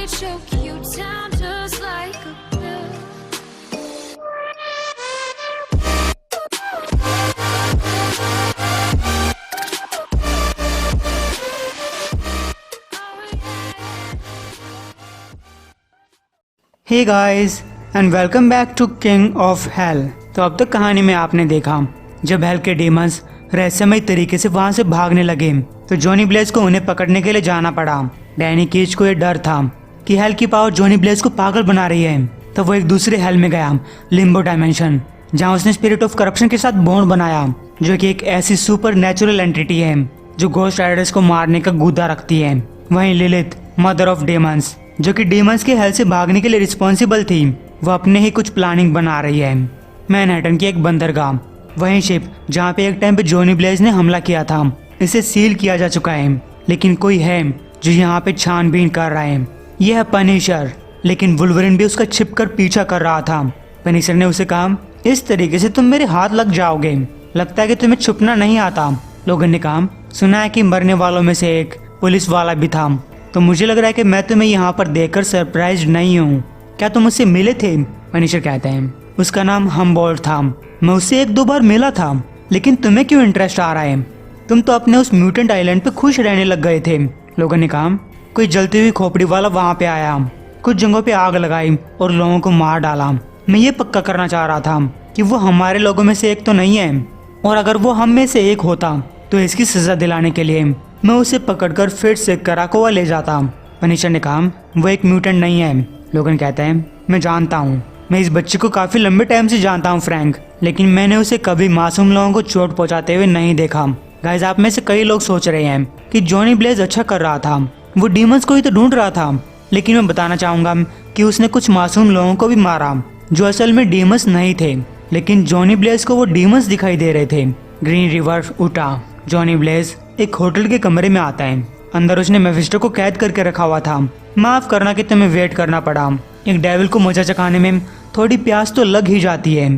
may choke you down just like a pill. Hey guys and welcome back to King of Hell. तो अब तक कहानी में आपने देखा जब हेल के डीमंस रहस्यमय तरीके से वहां से भागने लगे तो जॉनी ब्लेज को उन्हें पकड़ने के लिए जाना पड़ा। डैनी कीच को यह डर था कि हेल की पावर जॉनी ब्लेज को पागल बना रही है, तो वो एक दूसरे हेल में गया, लिम्बो डायमेंशन, जहाँ उसने स्पिरिट ऑफ करप्शन के साथ बॉन्ड बनाया, जो कि एक ऐसी सुपर नेचुरल एंटिटी है जो घोस्ट राइडर्स को मारने का गुदा रखती है। वहीं लिलिथ, मदर ऑफ डेमंस, जो कि डेमंस के हेल से भागने के लिए रिस्पॉन्सिबल थी, वो अपने ही कुछ प्लानिंग बना रही है। मैनहट्टन की एक बंदरगाह, वहीं शिप जहाँ पे एक टाइम पे जॉनी ब्लेज ने हमला किया था, इसे सील किया जा चुका है, लेकिन कोई है जो यहाँ पे छानबीन कर रहा है। यह है पनिशर, लेकिन वुल्वरिन भी उसका छिपकर पीछा कर रहा था। पनिशर ने उसे कहा, इस तरीके से तुम मेरे हाथ लग जाओगे, लगता है कि तुम्हें छुपना नहीं आता। लोगन ने कहा, सुना है कि मरने वालों में से एक पुलिस वाला भी था, तो मुझे लग रहा है कि मैं तुम्हें यहाँ पर देखकर सरप्राइज नहीं हूँ। क्या तुम उससे मिले थे? पनिशर कहते हैं, उसका नाम हमबोल्ट था, मैं उससे एक दो बार मिला था, लेकिन तुम्हें क्यों इंटरेस्ट आ रहा है? तुम तो अपने उस म्यूटेंट आइलैंड पे खुश रहने लग गए थे। लोगों ने कहा, कोई जलती हुई खोपड़ी वाला वहाँ पे आया, कुछ जगहों पे आग लगाई और लोगों को मार डाला। मैं ये पक्का करना चाह रहा था कि वो हमारे लोगों में से एक तो नहीं है, और अगर वो हम में से एक होता तो इसकी सजा दिलाने के लिए मैं उसे पकड़कर फिर से कराकोवा ले जाता। पनिशर ने कहा, वो एक म्यूटेंट नहीं है। लोगन कहते हैं, मैं जानता हूँ, मैं इस बच्चे को काफी लंबे टाइम से जानता हूँ फ्रैंक, लेकिन मैंने उसे कभी मासूम लोगों को चोट पहुंचाते हुए नहीं देखा। गाइस, आप में से कई लोग सोच रहे हैं कि जॉनी ब्लेज अच्छा कर रहा था, वो डीमंस को ही तो ढूंढ रहा था, लेकिन मैं बताना चाहूंगा कि उसने कुछ मासूम लोगों को भी मारा जो असल में डीमंस नहीं थे, लेकिन जॉनी ब्लेज को वो डीमंस दिखाई दे रहे थे। ग्रीन रिवर उठा। जॉनी ब्लेज एक होटल के कमरे में आता है। अंदर उसने मेफिस्टो को कैद करके रखा हुआ था। माफ करना कि तुम्हें वेट करना पड़ा, एक डेविल को मजा चखाने में थोड़ी प्यास तो लग ही जाती है।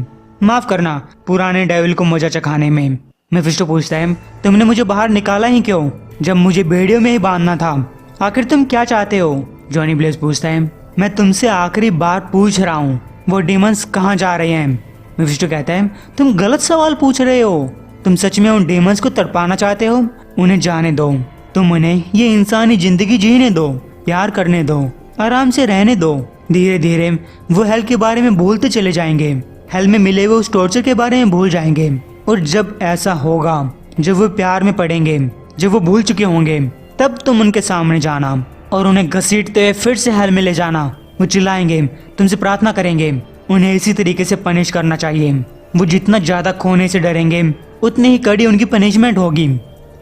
माफ करना, पुराने डेविल को मजा चखाने में। मेफिस्टो पूछता है, तुमने मुझे बाहर निकाला ही क्यों जब मुझे बेड़ियों में ही बांधना था? आखिर तुम क्या चाहते हो? जॉनी ब्लेज पूछता है, मैं तुमसे आखिरी बार पूछ रहा हूँ, वो डीमंस कहाँ जा रहे हैं? मेफिस्टो कहता है, तुम गलत सवाल पूछ रहे हो, तुम सच में उन डीमंस को तड़पाना चाहते हो? उन्हें जाने दो, तुम उन्हें ये इंसानी जिंदगी जीने दो, प्यार करने दो, आराम से रहने दो। धीरे धीरे वो हेल के बारे में भूलते चले जाएंगे, हेल में मिले हुए उस टॉर्चर के बारे में भूल जाएंगे, और जब ऐसा होगा, जब वो प्यार में पड़ेंगे, जब वो भूल चुके होंगे, तब तुम उनके सामने जाना और उन्हें घसीटते हुए फिर से हेल में ले जाना। वो चिल्लाएंगे, तुमसे प्रार्थना करेंगे, उन्हें इसी तरीके से पनिश करना चाहिए। वो जितना ज्यादा खोने से डरेंगे उतनी ही कड़ी उनकी पनिशमेंट होगी।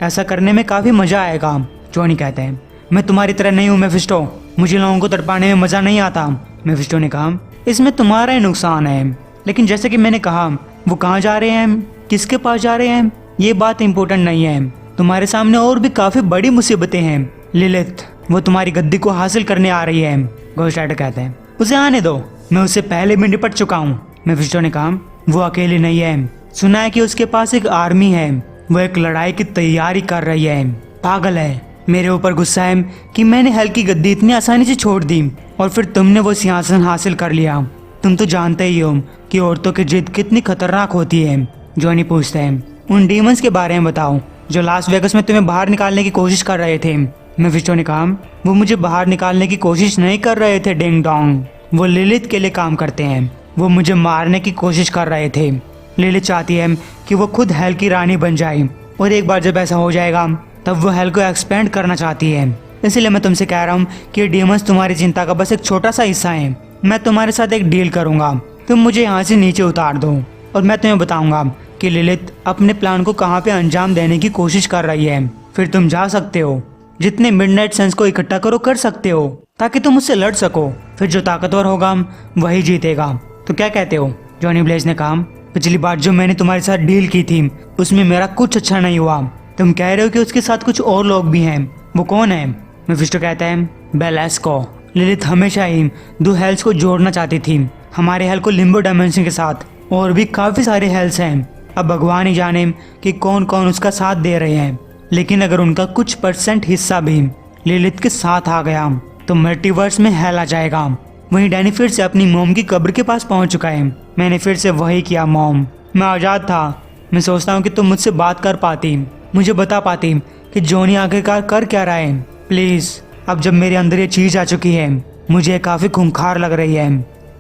ऐसा करने में काफी मजा आएगा। जॉनी कहते हैं, मैं तुम्हारी तरह नहीं हूँ मेफिस्टो, मुझे लोगों को तड़पाने में मजा नहीं आता। मेफिस्टो ने कहा, इसमें तुम्हारा ही नुकसान है, लेकिन जैसे कि मैंने कहा, वो कहाँ जा रहे हैं, किसके पास जा रहे हैं, ये बात इम्पोर्टेंट नहीं है। तुम्हारे सामने और भी काफी बड़ी मुसीबतें हैं। लिलिथ, वो तुम्हारी गद्दी को हासिल करने आ रही है। घोस्ट राइडर कहते हैं, उसे आने दो, मैं उससे पहले भी निपट चुका हूँ। मेफिस्टो ने कहा, वो अकेली नहीं है, सुना है कि उसके पास एक आर्मी है, वो एक लड़ाई की तैयारी कर रही है। पागल है, मेरे ऊपर गुस्सा है कि मैंने हेल की गद्दी इतनी आसानी से छोड़ दी और फिर तुमने वो सिंहासन हासिल कर लिया। तुम तो जानते ही हो कि औरतों की जिद कितनी खतरनाक होती है। जॉनी पूछता है, उन डीमंस के बारे में बताओ जो लास वेगस में तुम्हें बाहर निकालने की कोशिश कर रहे थे। मेफिस्टो ने कहा, वो मुझे बाहर निकालने की कोशिश नहीं कर रहे थे डिंग डोंग, वो लिलिथ के लिए काम करते हैं, वो मुझे मारने की कोशिश कर रहे थे। लिलिथ चाहती है कि वो खुद हेल की रानी बन जाए, और एक बार जब ऐसा हो जाएगा तब वो हेल को एक्सपेंड करना चाहती है। इसलिए मैं तुमसे कह रहा हूँ कि डीमंस तुम्हारी चिंता का बस एक छोटा सा हिस्सा है। मैं तुम्हारे साथ एक डील करूंगा, तुम मुझे यहाँ से नीचे उतार दो और मैं तुम्हें बताऊंगा कि लिलिथ अपने प्लान को कहाँ पे अंजाम देने की कोशिश कर रही है। फिर तुम जा सकते हो, जितने मिडनाइट सन्स को इकट्ठा करो कर सकते हो, ताकि तुम उससे लड़ सको। फिर जो ताकतवर होगा वही जीतेगा। तो क्या कहते हो? जॉनी ब्लेज ने कहा, पिछली बार जो मैंने तुम्हारे साथ डील की थी उसमें मेरा कुछ अच्छा नहीं हुआ। तुम कह रहे हो कि उसके साथ कुछ और लोग भी हैं, वो कौन है? मेफिस्टो कहता है, बेलास्को। लिलिथ हमेशा ही दो हेल्स को जोड़ना चाहती थी, हमारे हेल को लिम्बो डायमेंशन के साथ, और भी काफी सारे हेल्स हैं। अब भगवान ही जाने कि कौन कौन उसका साथ दे रहे हैं, लेकिन अगर उनका कुछ % हिस्सा भी लिलिथ के साथ आ गया तो मल्टीवर्स में हेल आ जाएगा। वहीं डैनी फिर से अपनी मॉम की कब्र के पास पहुंच चुका है। मैंने फिर से वही किया मॉम, मैं आज़ाद था। मैं सोचता हूँ कि तुम मुझसे बात कर पाती, मुझे बता पाती कि जॉनी आखिरकार कर क्या रहा है। प्लीज़, अब जब मेरे अंदर ये चीज़ आ चुकी है, मुझे काफ़ी खूंखार लग रही है।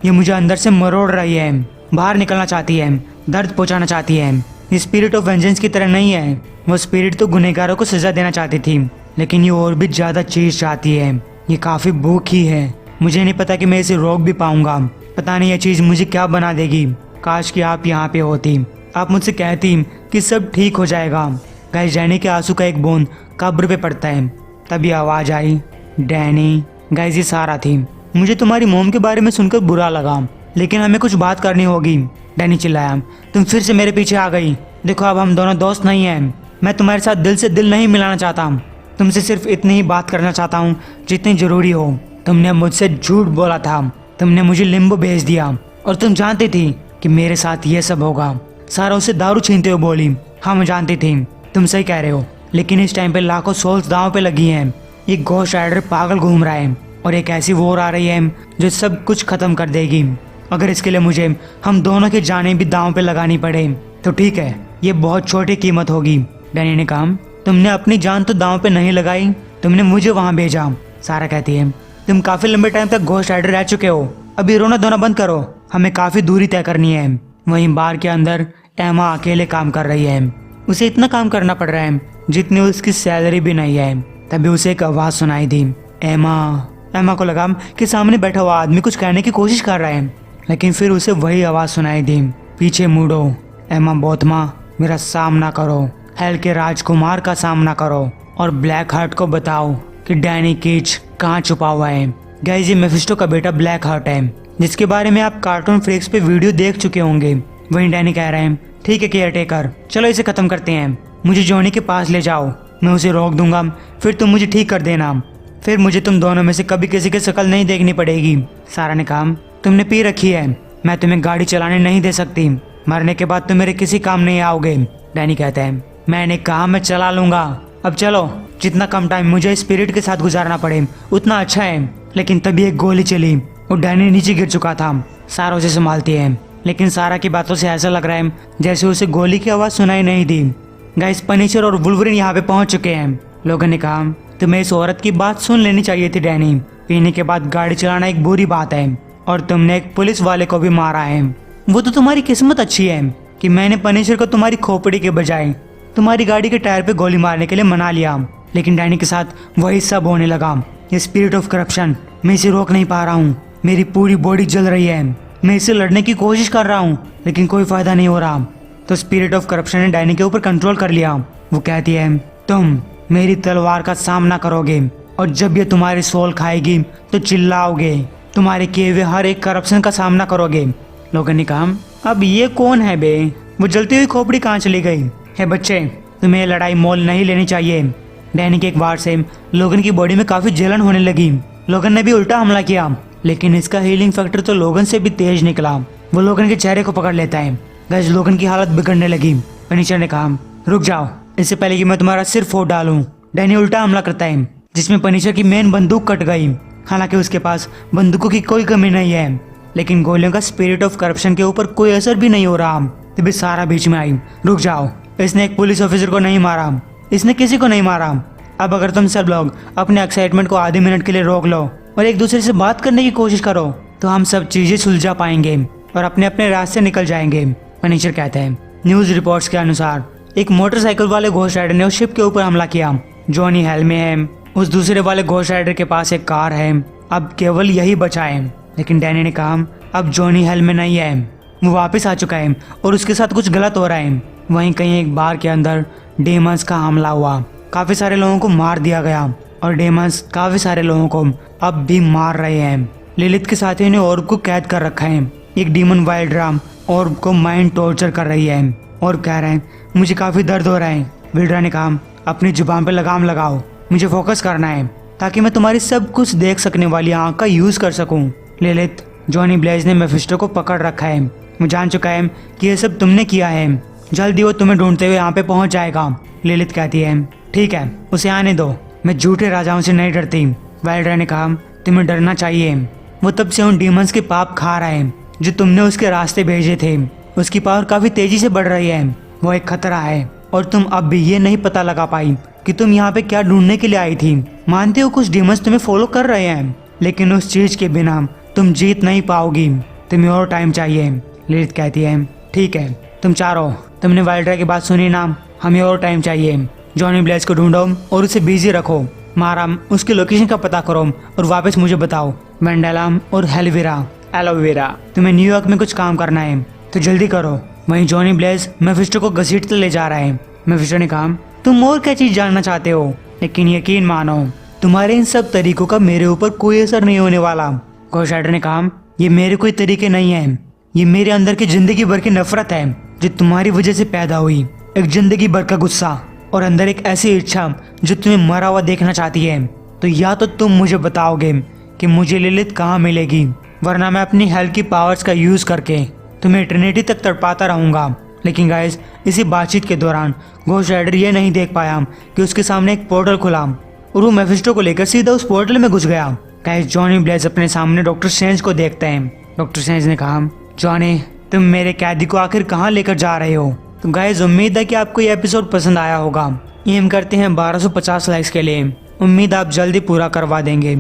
ये मुझे अंदर से मरोड़ रही है, बाहर निकलना चाहती है, दर्द पहुंचाना चाहती है। ये स्पिरिट ऑफ वेंजेंस की तरह नहीं है। वो स्पिरिट तो गुनहगारों को सजा देना चाहती थी, लेकिन ये और भी ज़्यादा चीज़ चाहती है। ये काफ़ी भूखी है। मुझे नहीं पता कि मैं इसे रोक भी पाऊंगा। पता नहीं ये चीज़ मुझे क्या बना देगी। काश कि आप यहाँ पे होती, आप मुझसे कहती कि सब ठीक हो जाएगा। गाइस, डैनी के आंसू का एक बूंद कब्र पे पड़ता है। तभी आवाज़ आई, डैनी। गाइस, ये सारा थी। मुझे तुम्हारी मोम के बारे में सुनकर बुरा लगा, लेकिन हमें कुछ बात करनी होगी। डैनी चिल्लाया, तुम फिर से मेरे पीछे आ गई। देखो, अब हम दोनों दोस्त नहीं हैं। मैं तुम्हारे साथ दिल से दिल नहीं मिलाना चाहता। तुमसे सिर्फ इतनी ही बात करना चाहता हूँ जितनी ज़रूरी हो। तुमने मुझसे झूठ बोला था, तुमने मुझे लिम्बो भेज दिया, और तुम जानती थी कि मेरे साथ ये सब होगा। सारा उसे दारू छीनते हुए बोली, हाँ मैं जानती थी, तुम सही कह रहे हो, लेकिन इस टाइम पे लाखों सोल्स दांव पे लगी हैं। एक घोस्ट राइडर पागल घूम रहा है, और एक ऐसी वॉर आ रही है जो सब कुछ खत्म कर देगी। अगर इसके लिए मुझे हम दोनों की जानें भी दांव पे लगानी पड़े तो ठीक है, ये बहुत छोटी कीमत होगी। डैनी ने कहा, तुमने अपनी जान तो दांव पे नहीं लगाई, तुमने मुझे वहाँ भेजा। सारा कहती है, तुम काफी लंबे टाइम तक घोस्ट राइडर रह चुके हो, अभी रोना धोना बंद करो, हमें काफी दूरी तय करनी है। वहीं बार के अंदर एमा अकेले काम कर रही है। उसे इतना काम करना पड़ रहा है जितनी उसकी सैलरी भी नहीं है। तभी उसे एक आवाज सुनाई दी, एमा। एमा को लगा कि सामने बैठा हुआ आदमी कुछ कहने की कोशिश कर रहा है, लेकिन फिर उसे वही आवाज सुनाई दी, पीछे मुड़ो एमा बोथमा, मेरा सामना करो, हेल के राजकुमार का सामना करो, और ब्लैक हार्ट को बताओ कि डैनी कीच कहाँ छुपा हुआ है। गाइस, ये मेफिस्टो का बेटा ब्लैक हार्ट है, जिसके बारे में आप कार्टून फ्लिक्स पे वीडियो देख चुके होंगे। वहीं डैनी कह रहे हैं, ठीक है केयरटेकर, चलो इसे खत्म करते हैं, मुझे जॉनी के पास ले जाओ, मैं उसे रोक दूंगा, फिर तुम मुझे ठीक कर देना, फिर मुझे तुम दोनों में से कभी किसी की शक्ल नहीं देखनी पड़ेगी। सारा ने कहा, तुमने पी रखी है, मैं तुम्हें गाड़ी चलाने नहीं दे सकती, मरने के बाद तुम मेरे किसी काम नहीं आओगे। डैनी कहता है, मैंने कहा मैं चला लूंगा, अब चलो, जितना कम टाइम मुझे स्पिरिट के साथ गुजारना पड़े उतना अच्छा है। लेकिन तभी एक गोली चली और डैनी नीचे गिर चुका था। सारा उसे संभालती है, लेकिन सारा की बातों से ऐसा लग रहा है जैसे उसे गोली की आवाज़ सुनाई नहीं दी। गाइस, पनिशर और वुल्वरिन यहाँ पे पहुंच चुके हैं। लोगों ने कहा, तुम्हें इस औरत की बात सुन लेनी चाहिए थी डैनी, पीने के बाद गाड़ी चलाना एक बुरी बात है, और तुमने एक पुलिस वाले को भी मारा है। वो तो तुम्हारी किस्मत अच्छी है कि मैंने पनिशर को तुम्हारी खोपड़ी के बजाय तुम्हारी गाड़ी के टायर पे गोली मारने के लिए मना लिया, लेकिन डैनी के साथ वही सब होने लगा। ये स्पिरिट ऑफ करप्शन, मैं इसे रोक नहीं पा रहा हूँ, मेरी पूरी बॉडी जल रही है, मैं इससे लड़ने की कोशिश कर रहा हूँ, लेकिन कोई फायदा नहीं हो रहा। तो स्पिरिट ऑफ करप्शन ने डैनी के ऊपर कंट्रोल कर लिया। वो कहती है, तुम मेरी तलवार का सामना करोगे, और जब ये तुम्हारी सोल खाएगी तो चिल्लाओगे, तुम्हारे किए हुए हर एक करप्शन का सामना करोगे। लोगों ने कहा, अब ये कौन है बे, वो जलती हुई खोपड़ी कहाँ चली गई है? बच्चे, तुम्हें ये लड़ाई मोल नहीं लेनी चाहिए। डैनी के एक वार से लोगन की बॉडी में काफी जलन होने लगी। लोगन ने भी उल्टा हमला किया, लेकिन इसका हीलिंग फैक्टर तो लोगन से भी तेज निकला। वो लोगन के चेहरे को पकड़ लेता है। गाइस, लोगन की हालत बिगड़ने लगी। फर्नीचर ने कहा, रुक जाओ, इससे पहले कि मैं तुम्हारा सिर फोड़ डालूं। डैनी उल्टा हमला करता है, जिसमें फर्नीचर की मेन बंदूक कट गई। हालांकि उसके पास बंदूकों की कोई कमी नहीं है, लेकिन गोलियों का स्पिरिट ऑफ करप्शन के ऊपर कोई असर भी नहीं हो रहा। तभी सारा बीच में आई, रुक जाओ, इसने एक पुलिस ऑफिसर को नहीं मारा, इसने किसी को नहीं मारा। अब अगर तुम सब लोग अपने एक्साइटमेंट को आधे मिनट के लिए रोक लो और एक दूसरे से बात करने की कोशिश करो, तो हम सब चीजें सुलझा पाएंगे और अपने अपने रास्ते निकल जाएंगे। फर्नीचर कहते हैं, न्यूज रिपोर्ट्स के अनुसार एक मोटरसाइकिल वाले घोस्ट राइडर ने उस शिप के ऊपर हमला किया। जॉनी हेल में है, उस दूसरे वाले घोस्ट राइडर के पास एक कार है, अब केवल यही बचा है। लेकिन डैनी ने कहा, अब जॉनी हेल में नहीं है, वो वापस आ चुका है और उसके साथ कुछ गलत हो रहा है। वहीं कहीं एक बार के अंदर डेमंस का हमला हुआ, काफी सारे लोगों को मार दिया गया और डेमंस काफी सारे लोगों को अब भी मार रहे हैं। लिलिथ के साथियों ने ऑर्ब को कैद कर रखा है। एक डीमन वाइल्ड ड्राम ऑर्ब को माइंड टॉर्चर कर रही है और कह रहे हैं, मुझे काफी दर्द हो रहा है। विल्ड्रा ने कहा, अपनी जुबान पे लगाम लगाओ, मुझे फोकस करना है ताकि मैं तुम्हारी सब कुछ देख सकने वाली आंख का यूज कर सकूं। लिलिथ, जॉनी ब्लेज ने मेफिस्टो को पकड़ रखा है, वो जान चुका है कि ये सब तुमने किया है, जल्दी वो तुम्हें ढूंढते हुए यहाँ पे पहुंच जाएगा। लिलिथ कहती है, ठीक है, उसे आने दो, मैं झूठे राजाओं से नहीं डरती। वाइल्डरा ने कहा, तुम्हें डरना चाहिए। वो तब से उन डीमंस के पाप खा रहा है जो तुमने उसके रास्ते भेजे थे। उसकी पावर काफी तेजी से बढ़ रही है। वो एक खतरा है और तुम अब भी ये नहीं पता लगा पाई कि तुम यहाँ पे क्या ढूंढने के लिए आई थी। मानते हो कुछ डीमंस तुम्हें फॉलो कर रहे हैं, लेकिन उस चीज के बिना तुम जीत नहीं पाओगी। तुम्हें और टाइम चाहिए। लिलिथ कहती है ठीक है, तुम चारों, तुमने वाइल्ड्रा की बात सुनी ना, हमें और टाइम चाहिए। जॉनी ब्लेज को ढूंढो और उसे बिजी रखो। मारा उसकी लोकेशन का पता करो और वापस मुझे बताओ। वेंडेला और एलोवेरा, तुम्हें न्यूयॉर्क में कुछ काम करना है तो जल्दी करो। वहीं जॉनी ब्लेज मेफिस्टो को घसीटते ले जा रहा है। मेफिस्टो ने कहा तुम और क्या चीज जानना चाहते हो, लेकिन यकीन मानो तुम्हारे इन सब तरीकों का मेरे ऊपर कोई असर नहीं होने वाला। घोस्ट राइडर ने कहा ये मेरे कोई तरीके नहीं है, ये मेरे अंदर की जिंदगी भर की नफरत है जो तुम्हारी वजह से पैदा हुई। एक जिंदगी भर का गुस्सा और अंदर एक ऐसी इच्छा जो तुम्हें मरा हुआ देखना चाहती है। तो या तो तुम मुझे बताओगे कि मुझे लिलिथ कहाँ मिलेगी, वरना मैं अपनी हेल्थ की पावर्स का यूज करके तुम्हें इटर्निटी तक तड़पाता रहूंगा। लेकिन गाइस, इसी बातचीत के दौरान घोस्ट राइडर ये नहीं देख पाया कि उसके सामने एक पोर्टल खुला और वो मेफिस्टो को लेकर सीधा उस पोर्टल में घुस गया। गाइस, जॉनी ब्लेज अपने सामने डॉक्टर स्ट्रेंज को देखते हैं। डॉक्टर स्ट्रेंज ने कहा जॉनी, तुम मेरे कैदी को आखिर कहाँ लेकर जा रहे हो। तो गाइस, उम्मीद है कि आपको ये एपिसोड पसंद आया होगा। एम करते हैं 1250 लाइक्स के लिए। उम्मीद आप जल्दी पूरा करवा देंगे।